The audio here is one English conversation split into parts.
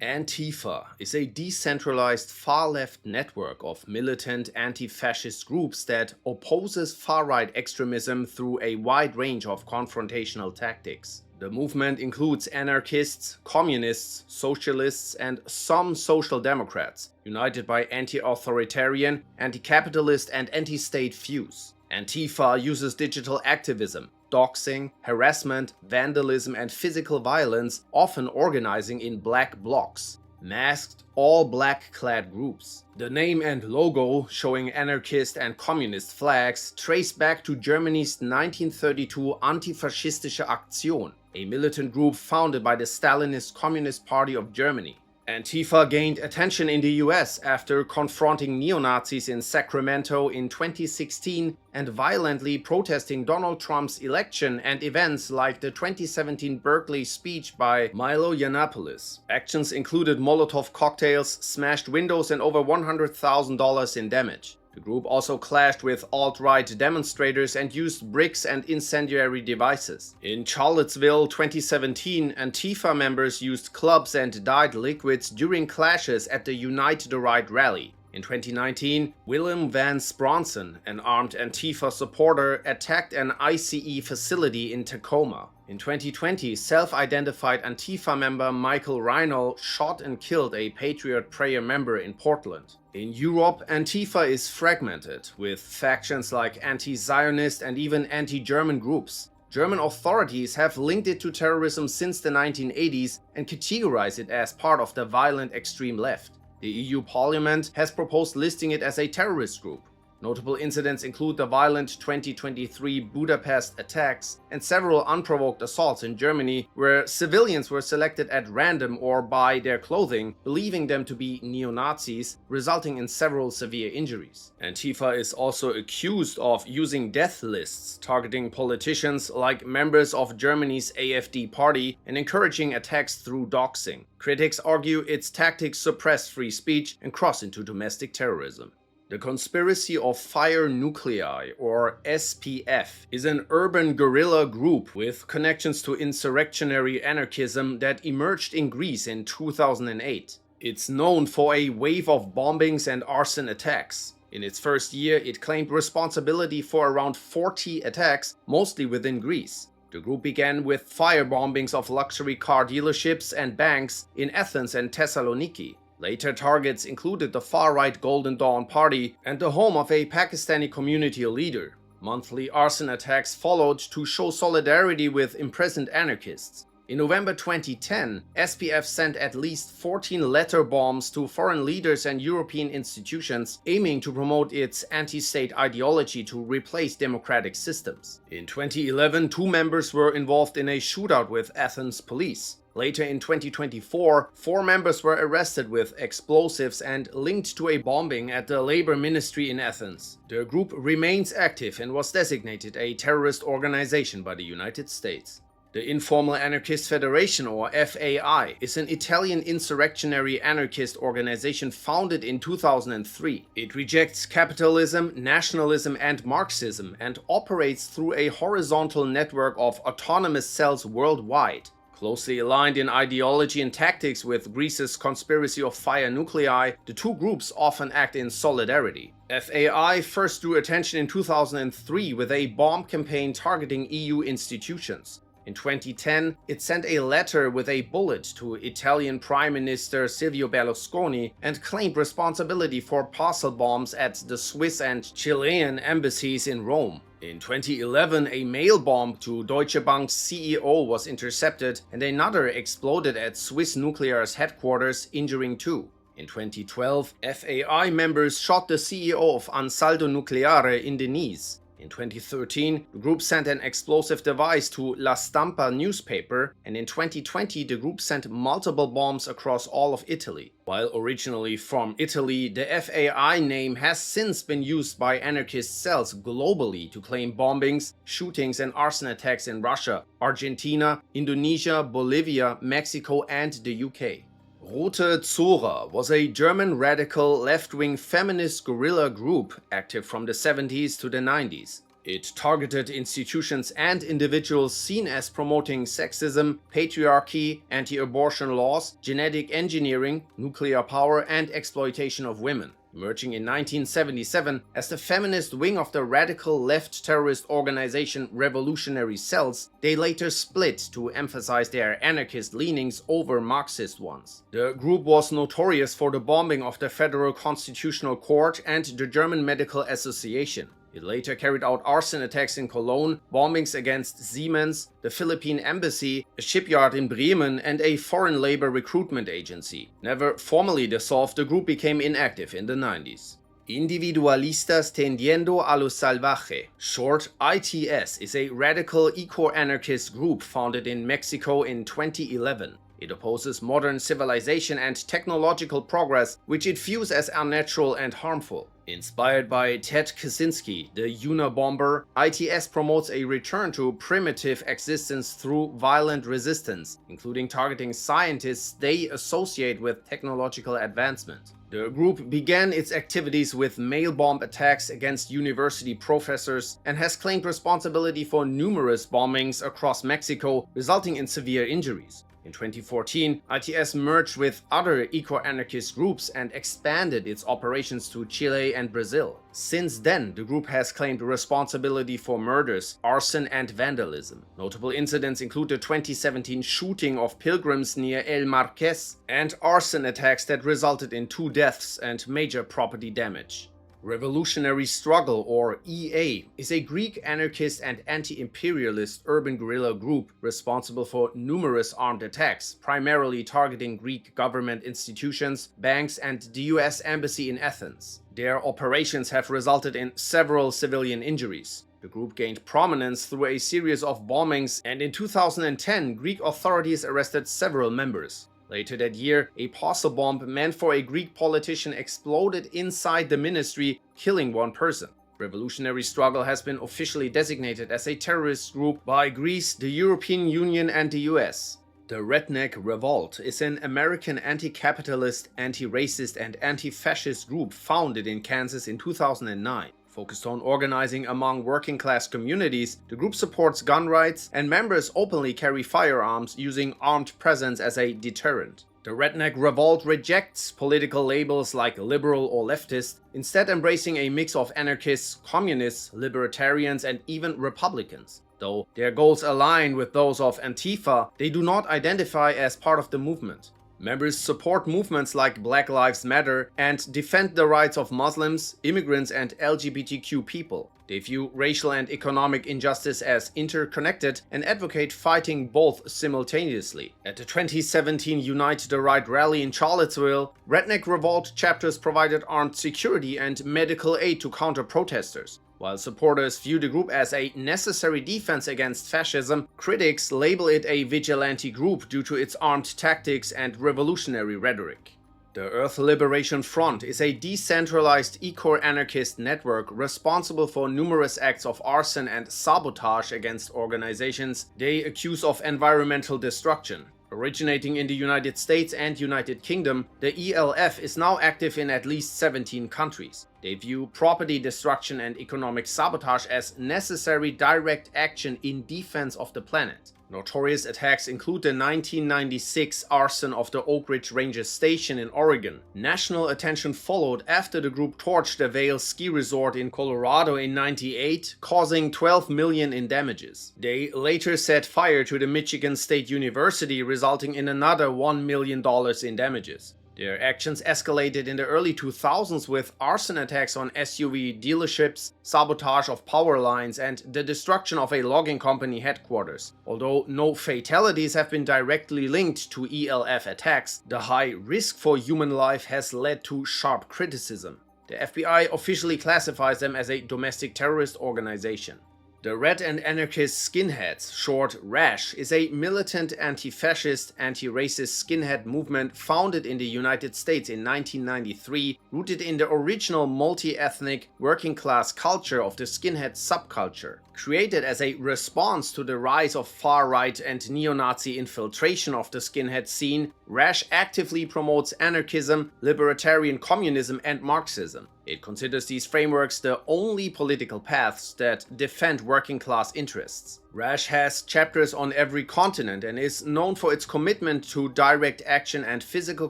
Antifa is a decentralized far-left network of militant anti-fascist groups that opposes far-right extremism through a wide range of confrontational tactics. The movement includes anarchists, communists, socialists, and some social democrats, united by anti-authoritarian, anti-capitalist, and anti-state views. Antifa uses digital activism, doxing, harassment, vandalism, and physical violence, often organizing in black blocs, masked, all-black-clad groups. The name and logo, showing anarchist and communist flags, trace back to Germany's 1932 Antifaschistische Aktion, a militant group founded by the Stalinist Communist Party of Germany. Antifa gained attention in the US after confronting neo-Nazis in Sacramento in 2016 and violently protesting Donald Trump's election and events like the 2017 Berkeley speech by Milo Yiannopoulos. Actions included Molotov cocktails, smashed windows, and over $100,000 in damage. The group also clashed with alt-right demonstrators and used bricks and incendiary devices. In Charlottesville 2017, Antifa members used clubs and dyed liquids during clashes at the Unite the Right rally. In 2019, Willem Vance Bronson, an armed Antifa supporter, attacked an ICE facility in Tacoma. In 2020, self-identified Antifa member Michael Reinl shot and killed a Patriot Prayer member in Portland. In Europe, Antifa is fragmented, with factions like anti-Zionist and even anti-German groups. German authorities have linked it to terrorism since the 1980s and categorize it as part of the violent extreme left. The EU Parliament has proposed listing it as a terrorist group. Notable incidents include the violent 2023 Budapest attacks and several unprovoked assaults in Germany, where civilians were selected at random or by their clothing, believing them to be neo-Nazis, resulting in several severe injuries. Antifa is also accused of using death lists, targeting politicians like members of Germany's AfD party and encouraging attacks through doxing. Critics argue its tactics suppress free speech and cross into domestic terrorism. The Conspiracy of Fire Nuclei, or SPF, is an urban guerrilla group with connections to insurrectionary anarchism that emerged in Greece in 2008. It's known for a wave of bombings and arson attacks. In its first year, it claimed responsibility for around 40 attacks, mostly within Greece. The group began with fire bombings of luxury car dealerships and banks in Athens and Thessaloniki. Later targets included the far-right Golden Dawn Party and the home of a Pakistani community leader. Monthly arson attacks followed to show solidarity with imprisoned anarchists. In November 2010, SPF sent at least 14 letter bombs to foreign leaders and European institutions, aiming to promote its anti-state ideology to replace democratic systems. In 2011, 2 members were involved in a shootout with Athens police. Later in 2024, 4 members were arrested with explosives and linked to a bombing at the Labor Ministry in Athens. The group remains active and was designated a terrorist organization by the United States. The Informal Anarchist Federation, or FAI, is an Italian insurrectionary anarchist organization founded in 2003. It rejects capitalism, nationalism, and Marxism and operates through a horizontal network of autonomous cells worldwide. Closely aligned in ideology and tactics with Greece's Conspiracy of Fire Nuclei, the two groups often act in solidarity. FAI first drew attention in 2003 with a bomb campaign targeting EU institutions. In 2010, it sent a letter with a bullet to Italian Prime Minister Silvio Berlusconi and claimed responsibility for parcel bombs at the Swiss and Chilean embassies in Rome. In 2011, a mail bomb to Deutsche Bank's CEO was intercepted and another exploded at Swiss Nuclear's headquarters, injuring 2. In 2012, FAI members shot the CEO of Ansaldo Nucleare in Denise. In 2013, the group sent an explosive device to La Stampa newspaper, and in 2020 the group sent multiple bombs across all of Italy. While originally from Italy, the FAI name has since been used by anarchist cells globally to claim bombings, shootings and arson attacks in Russia, Argentina, Indonesia, Bolivia, Mexico and the UK. Rote Zora was a German radical left-wing feminist guerrilla group active from the 70s to the 90s. It targeted institutions and individuals seen as promoting sexism, patriarchy, anti-abortion laws, genetic engineering, nuclear power, and exploitation of women. Emerging in 1977 as the feminist wing of the radical left terrorist organization Revolutionary Cells, they later split to emphasize their anarchist leanings over Marxist ones. The group was notorious for the bombing of the Federal Constitutional Court and the German Medical Association. It later carried out arson attacks in Cologne, bombings against Siemens, the Philippine embassy, a shipyard in Bremen, and a foreign labor recruitment agency. Never formally dissolved, the group became inactive in the 90s. Individualistas Tendiendo a lo Salvaje, short ITS, is a radical eco-anarchist group founded in Mexico in 2011. It opposes modern civilization and technological progress, which it views as unnatural and harmful. Inspired by Ted Kaczynski, the Unabomber, ITS promotes a return to primitive existence through violent resistance, including targeting scientists they associate with technological advancement. The group began its activities with mail bomb attacks against university professors and has claimed responsibility for numerous bombings across Mexico, resulting in severe injuries. In 2014, ITS merged with other eco-anarchist groups and expanded its operations to Chile and Brazil. Since then, the group has claimed responsibility for murders, arson, and vandalism. Notable incidents include the 2017 shooting of pilgrims near El Marqués and arson attacks that resulted in 2 deaths and major property damage. Revolutionary Struggle, or EA, is a Greek anarchist and anti-imperialist urban guerrilla group responsible for numerous armed attacks, primarily targeting Greek government institutions, banks, and the US Embassy in Athens. Their operations have resulted in several civilian injuries. The group gained prominence through a series of bombings, and in 2010, Greek authorities arrested several members. Later that year, a parcel bomb meant for a Greek politician exploded inside the ministry, killing 1 person. Revolutionary Struggle has been officially designated as a terrorist group by Greece, the European Union, and the US. The Redneck Revolt is an American anti-capitalist, anti-racist, and anti-fascist group founded in Kansas in 2009. Focused on organizing among working-class communities, the group supports gun rights, and members openly carry firearms, using armed presence as a deterrent. The Redneck Revolt rejects political labels like liberal or leftist, instead embracing a mix of anarchists, communists, libertarians, and even Republicans. Though their goals align with those of Antifa, they do not identify as part of the movement. Members support movements like Black Lives Matter and defend the rights of Muslims, immigrants, and LGBTQ people. They view racial and economic injustice as interconnected and advocate fighting both simultaneously. At the 2017 Unite the Right rally in Charlottesville, Redneck Revolt chapters provided armed security and medical aid to counter-protesters. While supporters view the group as a necessary defense against fascism, critics label it a vigilante group due to its armed tactics and revolutionary rhetoric. The Earth Liberation Front is a decentralized eco-anarchist network responsible for numerous acts of arson and sabotage against organizations they accuse of environmental destruction. Originating in the United States and United Kingdom, the ELF is now active in at least 17 countries. They view property destruction and economic sabotage as necessary direct action in defense of the planet. Notorious attacks include the 1996 arson of the Oak Ridge Ranger Station in Oregon. National attention followed after the group torched the Vail ski resort in Colorado in '98, causing $12 million in damages. They later set fire to the Michigan State University, resulting in another $1 million in damages. Their actions escalated in the early 2000s with arson attacks on SUV dealerships, sabotage of power lines, and the destruction of a logging company headquarters. Although no fatalities have been directly linked to ELF attacks, the high risk for human life has led to sharp criticism. The FBI officially classifies them as a domestic terrorist organization. The Red and Anarchist Skinheads, short RASH, is a militant anti-fascist, anti-racist skinhead movement founded in the United States in 1993, rooted in the original multi-ethnic, working-class culture of the skinhead subculture. Created as a response to the rise of far-right and neo-Nazi infiltration of the skinhead scene, RASH actively promotes anarchism, libertarian communism, and Marxism. It considers these frameworks the only political paths that defend working-class interests. RASH has chapters on every continent and is known for its commitment to direct action and physical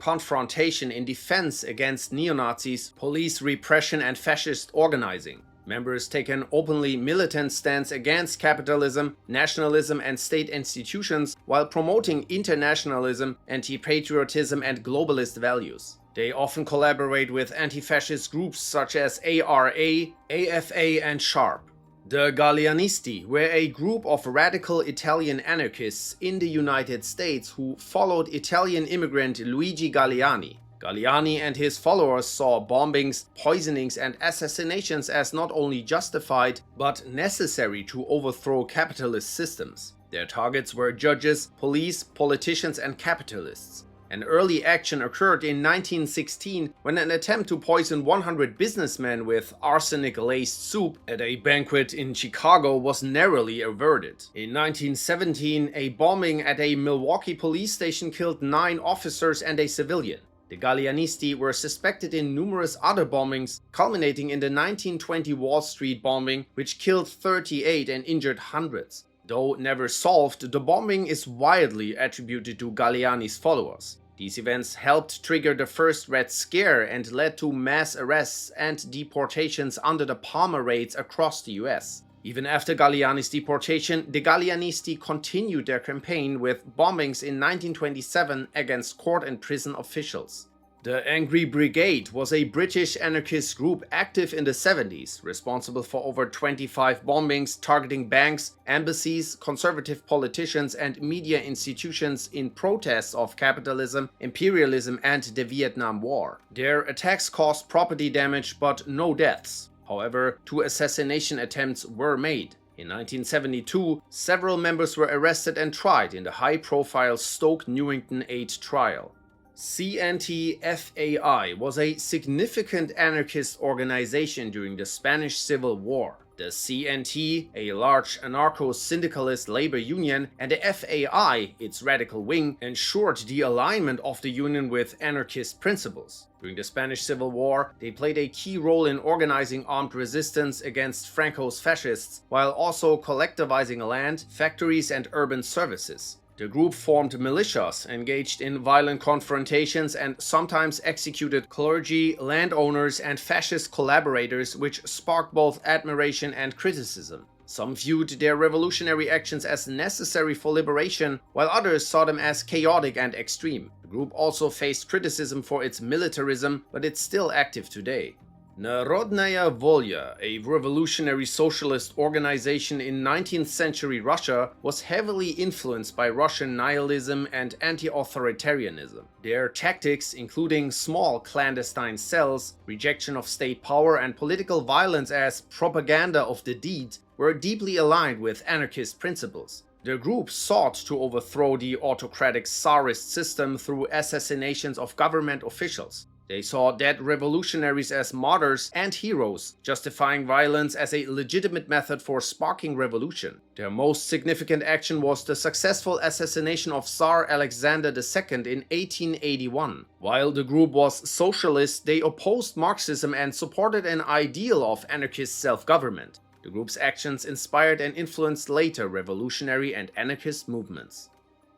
confrontation in defense against neo-Nazis, police repression and fascist organizing. Members take an openly militant stance against capitalism, nationalism and state institutions while promoting internationalism, anti-patriotism and globalist values. They often collaborate with anti-fascist groups such as ARA, AFA and SHARP. The Galleanisti were a group of radical Italian anarchists in the United States who followed Italian immigrant Luigi Galleani. Galleani and his followers saw bombings, poisonings and assassinations as not only justified, but necessary to overthrow capitalist systems. Their targets were judges, police, politicians and capitalists. An early action occurred in 1916 when an attempt to poison 100 businessmen with arsenic-laced soup at a banquet in Chicago was narrowly averted. In 1917, a bombing at a Milwaukee police station killed 9 officers and a civilian. The Galleanisti were suspected in numerous other bombings, culminating in the 1920 Wall Street bombing, which killed 38 and injured hundreds. Though never solved, the bombing is widely attributed to Galleani's followers. These events helped trigger the first Red Scare and led to mass arrests and deportations under the Palmer raids across the US. Even after Galleani's deportation, the Galleanisti continued their campaign with bombings in 1927 against court and prison officials. The Angry Brigade was a British anarchist group active in the 70s, responsible for over 25 bombings targeting banks, embassies, conservative politicians and media institutions in protest of capitalism, imperialism and the Vietnam War. Their attacks caused property damage but no deaths. However, 2 assassination attempts were made. In 1972, several members were arrested and tried in the high-profile Stoke Newington 8 trial. CNT-FAI was a significant anarchist organization during the Spanish Civil War. The CNT, a large anarcho-syndicalist labor union, and the FAI, its radical wing, ensured the alignment of the union with anarchist principles. During the Spanish Civil War, they played a key role in organizing armed resistance against Franco's fascists, while also collectivizing land, factories and urban services. The group formed militias, engaged in violent confrontations and sometimes executed clergy, landowners and fascist collaborators, which sparked both admiration and criticism. Some viewed their revolutionary actions as necessary for liberation, while others saw them as chaotic and extreme. The group also faced criticism for its militarism, but it's still active today. Narodnaya Volya, a revolutionary socialist organization in 19th century Russia, was heavily influenced by Russian nihilism and anti-authoritarianism. Their tactics, including small clandestine cells, rejection of state power and political violence as propaganda of the deed, were deeply aligned with anarchist principles. The group sought to overthrow the autocratic Tsarist system through assassinations of government officials. They saw dead revolutionaries as martyrs and heroes, justifying violence as a legitimate method for sparking revolution. Their most significant action was the successful assassination of Tsar Alexander II in 1881. While the group was socialist, they opposed Marxism and supported an ideal of anarchist self-government. The group's actions inspired and influenced later revolutionary and anarchist movements.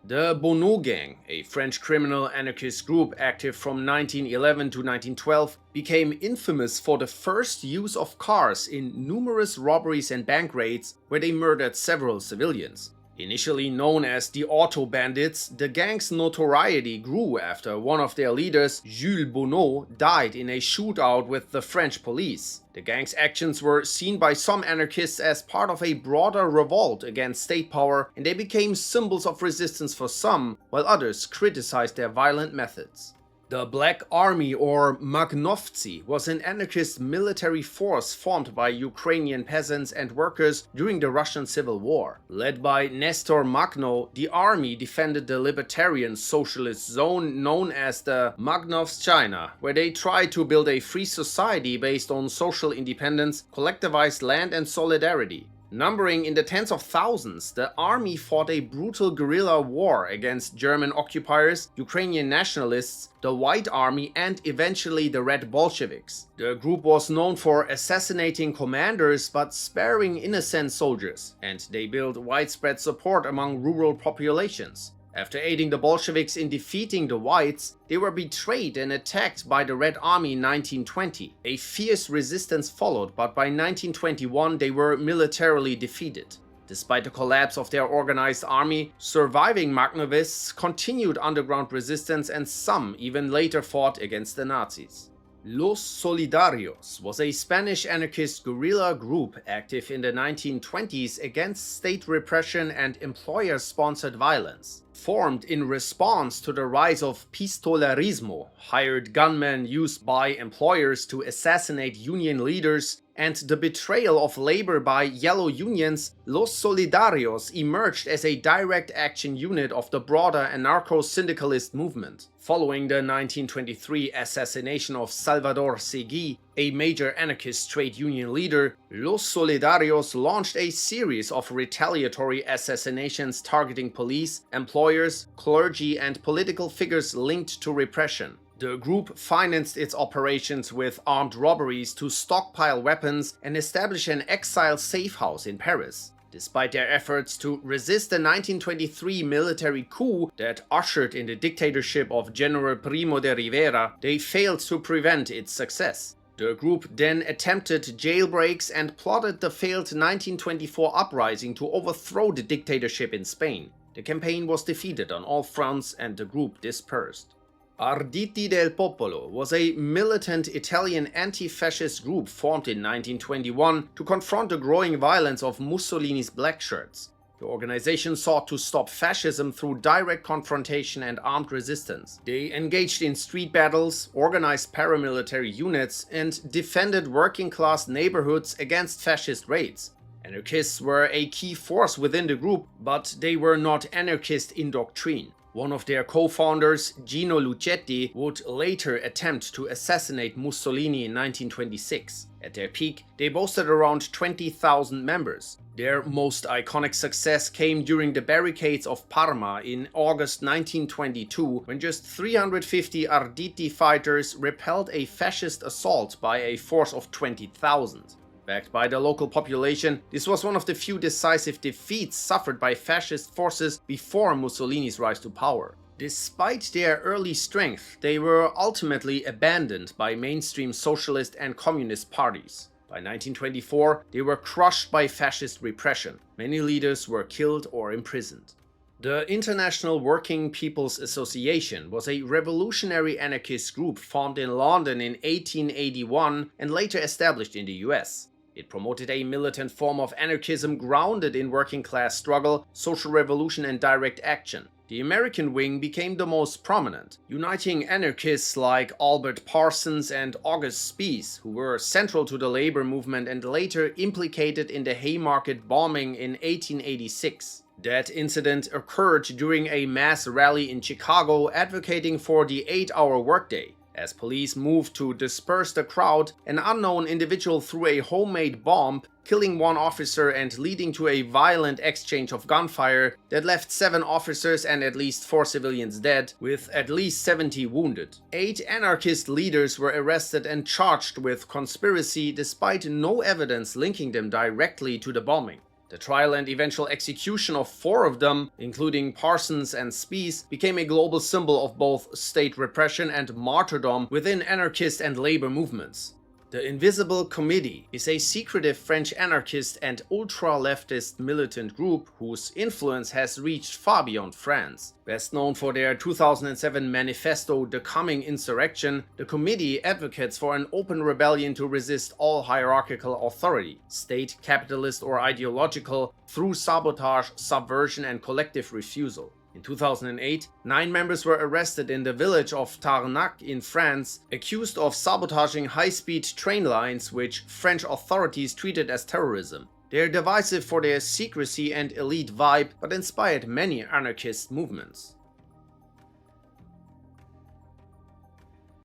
The Bonnot Gang, a French criminal anarchist group active from 1911 to 1912, became infamous for the first use of cars in numerous robberies and bank raids where they murdered several civilians. Initially known as the Auto Bandits, the gang's notoriety grew after one of their leaders, Jules Bonnot, died in a shootout with the French police. The gang's actions were seen by some anarchists as part of a broader revolt against state power, and they became symbols of resistance for some, while others criticized their violent methods. The Black Army, or Makhnovtsi, was an anarchist military force formed by Ukrainian peasants and workers during the Russian Civil War. Led by Nestor Makhno, the army defended the libertarian socialist zone known as the Makhnovtsi, where they tried to build a free society based on social independence, collectivized land and solidarity. Numbering in the tens of thousands, the army fought a brutal guerrilla war against German occupiers, Ukrainian nationalists, the White Army, and eventually the Red Bolsheviks. The group was known for assassinating commanders but sparing innocent soldiers, and they built widespread support among rural populations. After aiding the Bolsheviks in defeating the Whites, they were betrayed and attacked by the Red Army in 1920. A fierce resistance followed, but by 1921 they were militarily defeated. Despite the collapse of their organized army, surviving Makhnovtsi's continued underground resistance, and some even later fought against the Nazis. Los Solidarios was a Spanish anarchist guerrilla group active in the 1920s against state repression and employer-sponsored violence. Formed in response to the rise of pistolerismo, hired gunmen used by employers to assassinate union leaders, and the betrayal of labor by yellow unions, Los Solidarios emerged as a direct action unit of the broader anarcho-syndicalist movement. Following the 1923 assassination of Salvador Seguí, a major anarchist trade union leader, Los Solidarios launched a series of retaliatory assassinations targeting police, employers, clergy, and political figures linked to repression. The group financed its operations with armed robberies to stockpile weapons and establish an exile safe house in Paris. Despite their efforts to resist the 1923 military coup that ushered in the dictatorship of General Primo de Rivera, they failed to prevent its success. The group then attempted jailbreaks and plotted the failed 1924 uprising to overthrow the dictatorship in Spain. The campaign was defeated on all fronts and the group dispersed. Arditi del Popolo was a militant Italian anti-fascist group formed in 1921 to confront the growing violence of Mussolini's black shirts. The organization sought to stop fascism through direct confrontation and armed resistance. They engaged in street battles, organized paramilitary units, and defended working-class neighborhoods against fascist raids. Anarchists were a key force within the group, but they were not anarchist in doctrine. One of their co-founders, Gino Lucetti, would later attempt to assassinate Mussolini in 1926. At their peak, they boasted around 20,000 members. Their most iconic success came during the barricades of Parma in August 1922, when just 350 Arditi fighters repelled a fascist assault by a force of 20,000. Backed by the local population, this was one of the few decisive defeats suffered by fascist forces before Mussolini's rise to power. Despite their early strength, they were ultimately abandoned by mainstream socialist and communist parties. By 1924, they were crushed by fascist repression. Many leaders were killed or imprisoned. The International Working People's Association was a revolutionary anarchist group formed in London in 1881 and later established in the US. It promoted a militant form of anarchism grounded in working-class struggle, social revolution, and direct action. The American wing became the most prominent, uniting anarchists like Albert Parsons and August Spies, who were central to the labor movement and later implicated in the Haymarket bombing in 1886. That incident occurred during a mass rally in Chicago advocating for the 8-hour workday. As police moved to disperse the crowd, an unknown individual threw a homemade bomb, killing one officer and leading to a violent exchange of gunfire that left 7 officers and at least 4 civilians dead, with at least 70 wounded. 8 anarchist leaders were arrested and charged with conspiracy despite no evidence linking them directly to the bombing. The trial and eventual execution of 4 of them, including Parsons and Spies, became a global symbol of both state repression and martyrdom within anarchist and labor movements. The Invisible Committee is a secretive French anarchist and ultra-leftist militant group whose influence has reached far beyond France. Best known for their 2007 manifesto The Coming Insurrection, the committee advocates for an open rebellion to resist all hierarchical authority, state, capitalist, or ideological, through sabotage, subversion, and collective refusal. In 2008, 9 members were arrested in the village of Tarnac in France, accused of sabotaging high-speed train lines which French authorities treated as terrorism. They are divisive for their secrecy and elite vibe, but inspired many anarchist movements.